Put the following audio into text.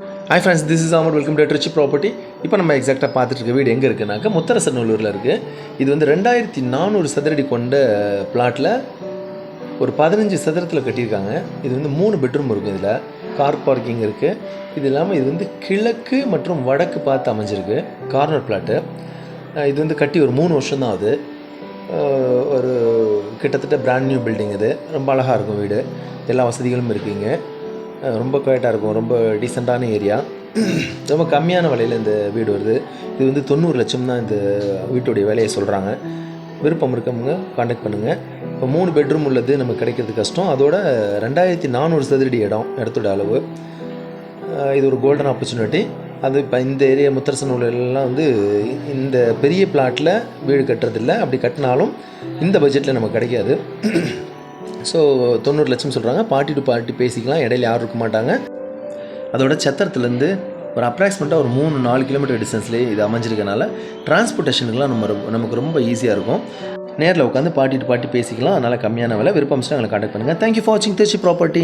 Hi friends, this is armour. Welcome to Trichy property. இப்போ நம்ம எக்ஸாக்டாக பார்த்துட்டு இருக்க வீடு எங்கே இருக்குன்னாக்கா முத்தரசநல்லூரில் இருக்குது. இது வந்து 2400 சதுரடி கொண்ட பிளாட்டில் ஒரு 15 சதுரத்தில் கட்டியிருக்காங்க. இது வந்து 3 பெட்ரூம் இருக்கும். இதில் கார் பார்க்கிங் இருக்குது. இது இல்லாமல் இது வந்து கிழக்கு மற்றும் வடக்கு பார்த்து அமைஞ்சிருக்கு. Corner plot. இது வந்து கட்டி ஒரு 3 வருஷம் தான் ஆகுது. ஒரு கிட்டத்தட்ட பிராண்ட் நியூ பில்டிங். இது ரொம்ப அழகாக இருக்கும் வீடு. எல்லா வசதிகளும் இருக்குங்க. ரொம்ப குவைட்டாக இருக்கும். ரொம்ப டீசெண்டான ஏரியா. ரொம்ப கம்மியான விலையில் இந்த வீடு வருது. இது வந்து 90 லட்சம் தான் இந்த வீட்டுடைய விலையை சொல்கிறாங்க. விருப்பம் இருக்கவங்க கான்டாக்ட் பண்ணுங்கள். இப்போ 3 பெட்ரூம் உள்ளது நமக்கு கிடைக்கிறது கஷ்டம். அதோட 2400 சதுரடி இடத்தோட அளவு. இது ஒரு கோல்டன் ஆப்பர்ச்சுனிட்டி. அது இப்போ இந்த ஏரியா முத்தரசநல்லூர்லாம் வந்து இந்த பெரிய பிளாட்டில் வீடு கட்டுறதில்ல. அப்படி கட்டினாலும் இந்த பட்ஜெட்டில் நமக்கு கிடைக்காது. ஸோ 90 லட்சம் சொல்கிறாங்க. பார்ட்டி டு பார்ட்டி பேசிக்கலாம். இடையில யாரும் இருக்க மாட்டாங்க. அதோட சத்திரத்துலேருந்து ஒரு அப்ராக்சிமேட்டாக ஒரு 3-4 கிலோமீட்டர் டிஸ்டன்ஸ்லேயே இது அமைஞ்சிருக்கனால டிரான்ஸ்போர்ட்டேஷனுக்குலாம் நமக்கு ரொம்ப ஈஸியாக இருக்கும். நேரில் உட்காந்து பார்ட்டி டு பார்ட்டி பேசிக்கலாம். அதனால் கம்மியான விலை. விருப்பம்ஸ்ட்டு எங்களை கான்டாக்ட் பண்ணுங்கள். தேங்க்யூ ஃபார் வாட்சிங் திருச்சி ப்ராப்பர்ட்டி.